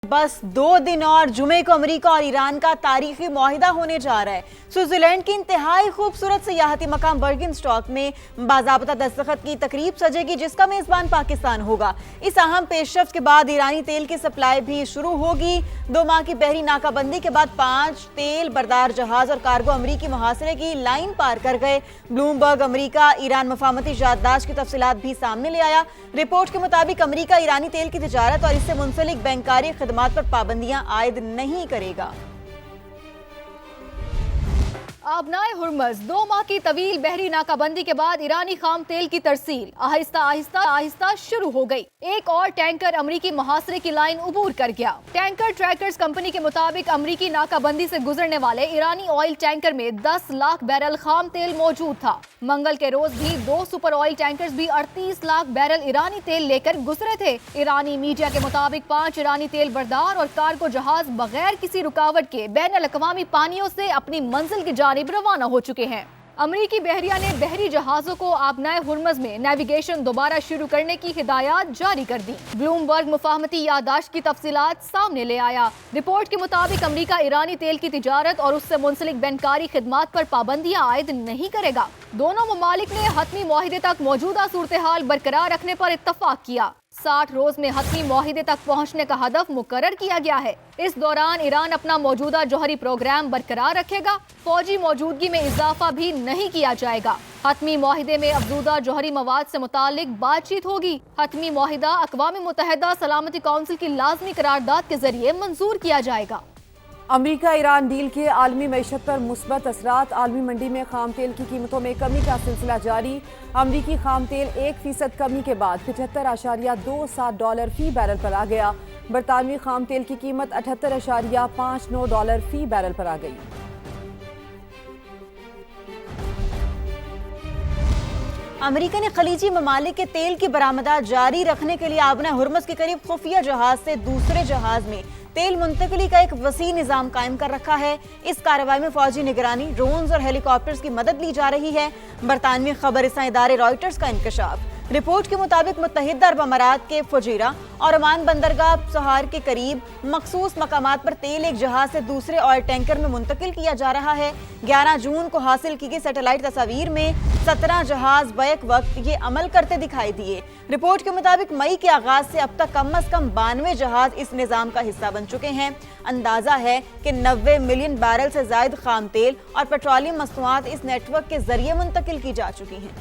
बस 2 दिन और जुमे को अमेरिका और ईरान का तारीखी मुआहिदा होने जा रहा है। स्विट्जरलैंड की इंतहाई खूबसूरत सियाहती मकाम बर्गिनस्टॉक में बाज़ाब्ता दस्तखत की तकरीब सजेगी, जिसका मेज़बान पाकिस्तान होगा। इस अहम पेशरफ्त के बाद ईरानी तेल की सप्लाई भी शुरू होगी। 2 माह की बहरी नाकाबंदी के बाद 5 तेल बरदार जहाज और कार्गो अमरीकी मुहासरे की लाइन पार कर गए। ब्लूमबर्ग अमरीका ईरान मफाहमती याददाश्त की तफसीलात भी सामने ले आया। रिपोर्ट के मुताबिक अमरीका ईरानी तेल की तिजारत और इससे मुंसलिक बैंकारी खिदमात पर पाबंदियां आयद नहीं करेगा। आबनाए हुर्मज़ 2 माह की तवील बहरी नाकाबंदी के बाद ईरानी खाम तेल की तरसील आहिस्ता शुरू हो गई। एक और टैंकर अमरीकी मुहासरे की लाइन उबूर कर गया। टैंकर ट्रैकर्स कंपनी के मुताबिक अमरीकी नाकाबंदी से गुजरने वाले ईरानी ऑयल टैंकर में 10 लाख बैरल खाम तेल मौजूद था। मंगल के रोज भी 2 सुपर ऑयल टैंकर्स भी 38 लाख बैरल ईरानी तेल लेकर गुजरे थे। ईरानी मीडिया के मुताबिक 5 ईरानी तेल बरदार और कार्गो जहाज बगैर किसी रुकावट के बैनुल अक़वामी पानियों से अपनी मंजिल की जानिब रवाना हो चुके हैं। अमरीकी बहरिया ने बहरी जहाजों को आबनाए हुर्मज़ में नेविगेशन दोबारा शुरू करने की हिदायत जारी कर दी। ब्लूमबर्ग मुफाहमती याददाश्त की तफसीलात सामने ले आया। रिपोर्ट के मुताबिक अमरीका ईरानी तेल की तिजारत और उससे मुंसलिक बैंकारी खिदमात पर पाबंदियां आयद नहीं करेगा। दोनों ममालिक ने हतमी मुआहिदे तक मौजूदा सूरत हाल बरकरार रखने पर इत्तफाक किया। 60 रोज में हतमी मुआहिदे तक पहुंचने का हदफ मुकर्रर किया गया है। इस दौरान ईरान अपना मौजूदा जौहरी प्रोग्राम बरकरार रखेगा। फौजी मौजूदगी में इजाफा भी नहीं किया जाएगा। हतमी मुआहिदे में अफजूदा जौहरी मवाद से मुतालिक बातचीत होगी। हतमी मुआहिदा अक़वाम मुत्तहिदा सलामती काउंसिल की लाजमी करारदाद के जरिए मंजूर किया जाएगा। अमरीका ईरान डील के आलमी मईशत पर मुस्बत असरात। आलमी मंडी में खाम तेल की कीमतों में कमी का सिलसिला जारी। अमरीकी खाम तेल 1% कमी के बाद $75.27 फी बैरल पर आ गया। बरतानवी खाम तेल की कीमत $78.59 फी बैरल पर आ गई। अमेरिका ने खलीजी ममालिक के तेल की बरामदात जारी रखने के लिए आबना हुर्मज़ के करीब खुफिया जहाज से दूसरे जहाज में तेल मुंतकली का एक वसी निज़ाम कायम कर रखा है। इस कार्रवाई में फौजी निगरानी, ड्रोन्स और हेलीकॉप्टर्स की मदद ली जा रही है। बरतानवी खबर रसां इदारे रॉयटर्स का इंकशाफ। रिपोर्ट के मुताबिक मुत्तहिदा अरब अमारात के फुजीरा और ओमान बंदरगाह सहार के करीब मखसूस मकामात पर तेल एक जहाज से दूसरे ऑयल टैंकर में मुंतकिल किया जा रहा है। 11 जून को हासिल की गई सैटेलाइट तस्वीर में 17 जहाज बैक वक्त ये अमल करते दिखाई दिए। रिपोर्ट के मुताबिक मई के आगाज से अब तक कम से कम 92 जहाज इस निज़ाम का हिस्सा बन चुके हैं। अंदाजा है कि 90 मिलियन बैरल से ज्यादा खाम तेल और पेट्रोलियम मसनूआत इस नेटवर्क के जरिए मुंतकिल की जा चुकी हैं।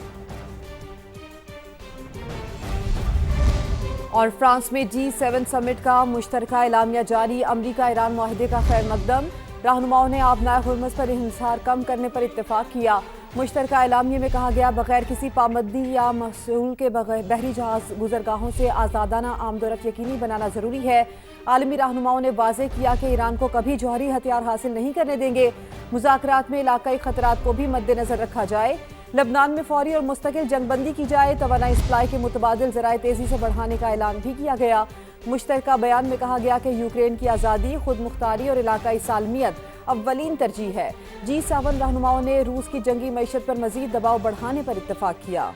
और फ्रांस में G7 समिट का मुश्तरका एलामिया जारी। अमरीका ईरान मुआहिदे का खैर मकदम। रहनुमाओं ने आबनाए हुर्मज़ पर इंहिसार कम करने पर इत्तेफाक किया। मुश्तरका एलामिया में कहा गया, बगैर किसी पाबंदी या मसूल के बहरी जहाज गुजरगाहों से आज़ादाना आमदोरफ्त यकीनी बनाना ज़रूरी है। आलमी रहनुमाओं ने वाज़ेह किया कि ईरान को कभी जौहरी हथियार हासिल नहीं करने देंगे। मुज़ाकरात में इलाकाई खतरात को भी मद्देनज़र रखा जाए। लबनान में फौरी और मुस्तकिल जंगबंदी की जाए। तवानाई सप्लाई के मुतबादिल ज़राए तेज़ी से बढ़ाने का ऐलान भी किया गया। मुश्तरका बयान में कहा गया कि यूक्रेन की आज़ादी, खुद मुख्तारी और इलाकाई सालमियत अव्वलीन तरजीह है। G7 रहनुमाओं ने रूस की जंगी मईशत पर मज़ीद दबाव बढ़ाने पर इत्तफाक किया।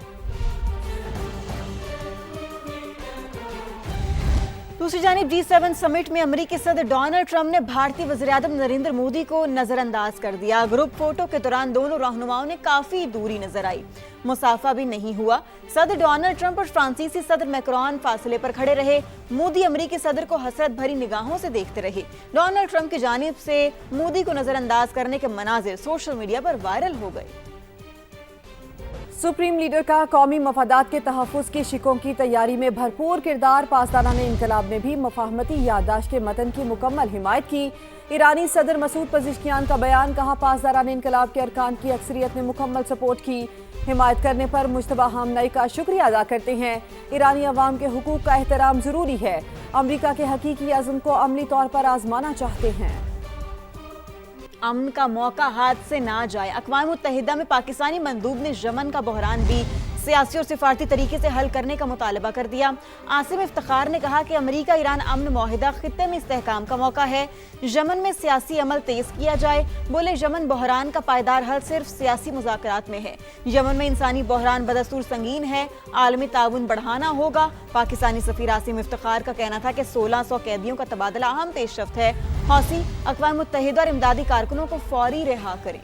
दूसरी जानिब G7 समिट में अमेरिकी सदर डोनाल्ड ट्रंप ने भारतीय वज़ीर-ए-आज़म नरेंद्र मोदी को नजरअंदाज कर दिया। ग्रुप फोटो के दौरान दोनों रहनुमाओं ने काफी दूरी नजर आई। मुसाफा भी नहीं हुआ। सदर डोनाल्ड ट्रंप और फ्रांसीसी सदर मैक्रोन फासले पर खड़े रहे। मोदी अमेरिकी सदर को हसरत भरी निगाहों से देखते रहे। डोनाल्ड ट्रंप की जानिब से मोदी को नजरअंदाज करने के मनाजिर सोशल मीडिया पर वायरल हो गए। सुप्रीम लीडर का कौमी मफादात के तहफ़्फ़ुज़ की शिकों की तैयारी में भरपूर किरदार। पासदारान इनकलाब ने भी मफाहमती याददाश्त के मतन की मुकम्मल हिमायत की। ईरानी सदर मसूद पज़ेश्कियान का बयान, कहा पासदारान इनकलाब के अरकान की अक्सरियत ने मुकम्मल सपोर्ट की। हिमायत करने पर मुज्तबा हामनाई का शुक्रिया अदा करते हैं। ईरानी अवाम के हुकूक का एहतराम ज़रूरी है। अमरीका के हकीकी अज़्म को अमली तौर पर आजमाना चाहते हैं। अमन का मौका हाथ से ना जाए। अक़वाम मुत्तहिदा में पाकिस्तानी मंदूब ने यमन का बहरान भी सियासी और सिफारती तरीके से हल करने का मुतालबा कर दिया। आसिम इफ्तिखार ने कहा कि अमेरिका ईरान अमन मुआहिदा खित्ते में इस्तेहकाम का मौका है, यमन में सियासी अमल तेज किया जाए। बोले यमन बहरान का पायदार हल सिर्फ सियासी मुज़ाकरात में है। यमन में इंसानी बहरान बदस्तूर संगीन है, आलमी ताउन बढ़ाना होगा। पाकिस्तानी सफीर आसिम इफ्तिखार का कहना था कि 1600 कैदियों का तबादला अहम पेशरफ्त है। हौसी अक़वाम मुत्तहिदा और इमदादी कारकुनों को फौरी रिहा करें।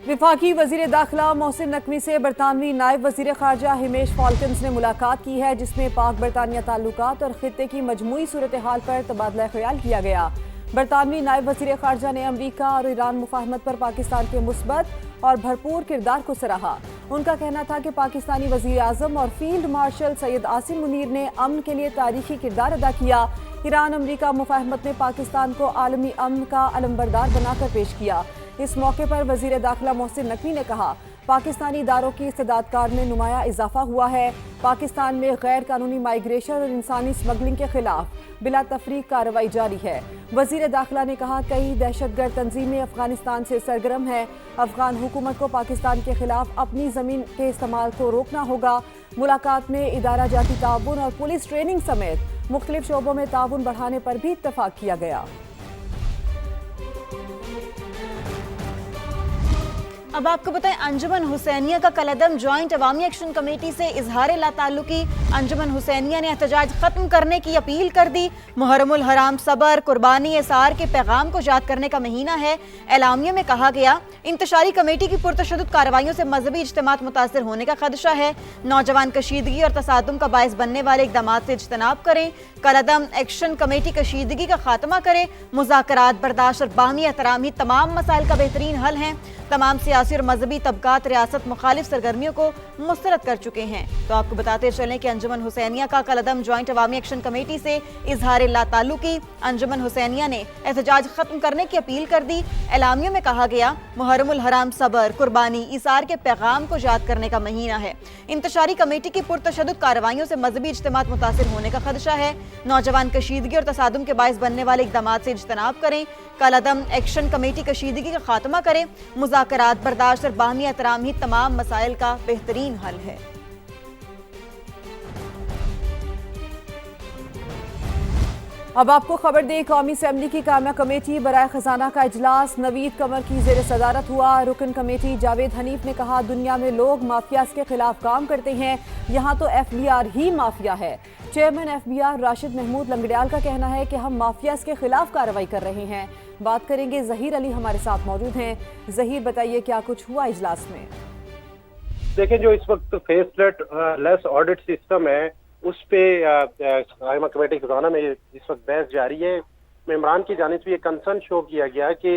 विफाकी वजीर दाखिला मोहसिन नकवी से बरतानवी नायब वजीर खारजा हिमेश फॉल्कन्स ने मुलाकात की है, जिसमें पाक बरतानिया ताल्लुकात और खित्ते की मजमूई सूरत हाल पर तबादला ख्याल किया गया। बरतानवी नायब वजीर खारजा ने अमरीका और ईरान मुफाहमत पर पाकिस्तान के मुस्बत और भरपूर किरदार को सराहा। उनका कहना था कि पाकिस्तानी वजीर आजम और फील्ड मार्शल सैयद आसिम मुनीर ने अमन के लिए तारीखी किरदार अदा किया। ईरान अमरीका मुफाहमत ने पाकिस्तान को आलमी अमन का अलंबरदार बनाकर पेश किया। इस मौके पर वजीर दाखिला मोहसिन नकवी ने कहा, पाकिस्तानी इदारों की इस्तेदादकार में नुमाया इजाफा हुआ है। पाकिस्तान में गैर कानूनी माइग्रेशन और इंसानी स्मगलिंग के खिलाफ बिला तफरीक कार्रवाई जारी है। वजीर दाखिला ने कहा, कई दहशतगर्द तंजीमें अफगानिस्तान से सरगर्म है। अफगान हुकूमत को पाकिस्तान के खिलाफ अपनी जमीन के इस्तेमाल को रोकना होगा। मुलाकात में इदारा जाती ताउन और पुलिस ट्रेनिंग समेत मुख्तलिफ शोबों में ताउन बढ़ाने पर भी इत्तफाक किया गया। अब आपको बताएं, अंजुमन हुसैनिया का कलअदम ज्वाइंट अवामी एक्शन कमेटी से इजहार लाताल्लुकी। अंजुमन हुसैनिया ने एहतजाज खत्म करने की अपील कर दी। मुहर्रमुल हराम सबर, कुर्बानी, एसार के पैगाम को याद करने का महीना है। एलामिया में कहा गया, इंतशारी कमेटी की पुरतशद्दुद कार्रवाइयों से मजहबी इज्तिमात मुतासर होने का खदशा है। नौजवान कशीदगी और तसादुम का बायस बनने वाले इक़दामात से इज्तनाब करें। कलअदम एक्शन कमेटी कशीदगी का खात्मा करे। मुज़ाकरात, बर्दाश्त और बाहमी एहतराम ही तमाम मसाइल का बेहतरीन हल हैं। तमाम सियासी और मजहबी तबकात रियासत मुखालिफ सरगर्मियों को मुस्तरद कर चुके हैं। तो आपको बताते चलें कि अंजुमन हुसैनिया का कलअदम ज्वाइंट अवामी एक्शन कमेटी से इजहार लाताल्लुकी। अंजुमन हुसैनिया ने एहतजाज खत्म करने की अपील कर दी। एलामियों में कहा गया, मुहर्रमुल हराम सबर, कुर्बानी, इसार के पैगाम को याद करने का महीना है। इंतशारी कमेटी की पुरतशद्दुद कार्रवाइयों से मजहबी इज्तिमात मुतासिर होने का खदशा है। नौजवान कशीदगी और तसादुम के बायस बनने वाले इक़दामात से इज्तनाब करें। कलअदम एक्शन कमेटी कशीदगी का खात्मा करें। मुज़ाकरात, बर्दाश्त और बाहमी एहतराम ही तमाम मसाइल का बेहतरीन हल है। अब आपको खबर दें, कौमी असेंबली की कामया कमेटी बराए खजाना का इजलास नवीद कमर की जेर सदारत हुआ। रुकन कमेटी जावेद हनीफ ने कहा, दुनिया में लोग माफियाज के खिलाफ काम करते हैं, यहाँ तो FBI ही माफिया है। चेयरमैन FBI राशिद महमूद लंगड़ियाल का कहना है कि हम माफियाज के खिलाफ कार्रवाई कर रहे हैं। बात करेंगे, जहीर अली हमारे साथ मौजूद हैं। जहीर, बताइए क्या कुछ हुआ इजलास में? देखिए, जो इस वक्त फेसलेस ऑडिट सिस्टम है उस पे कायमा कमेटी खजाना में इस वक्त बहस जारी है। मेंबरान की जानिब से ये कंसर्न शो किया गया कि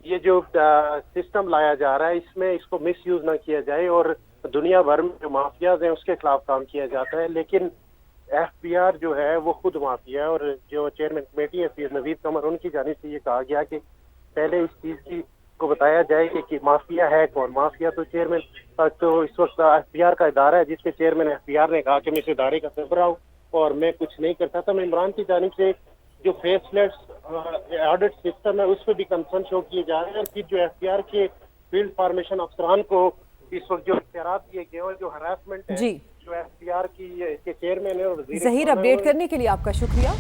ये जो सिस्टम लाया जा रहा है इसमें इसको मिस यूज ना किया जाए और दुनिया भर में जो माफियाज हैं उसके खिलाफ काम किया जाता है। लेकिन FBI जो है वो खुद माफिया है और जो चेयरमैन कमेटी है सैयद नवीद कमर, उनकी जानिब से ये कहा गया कि पहले इस चीज की को बताया जाए कि माफिया है कौन। माफिया तो चेयरमैन तो इस वक्त FBI का इदारा है जिसके चेयरमैन FBI ने कहा कि मैं इस इदारे का सरबराह हूँ और मैं कुछ नहीं करता था। इमरान की जानिब से जो फेसलेस ऑडिट सिस्टम है उस पर भी कंसर्न शो किए जा रहे हैं। और फिर जो FBI के फील्ड फॉर्मेशन अफसरान को इस वक्त जो इख्तियारात दिए गए और जो हरासमेंट है जो FBI की के चेयरमैन है और जहीर, अपडेट करने के लिए आपका शुक्रिया।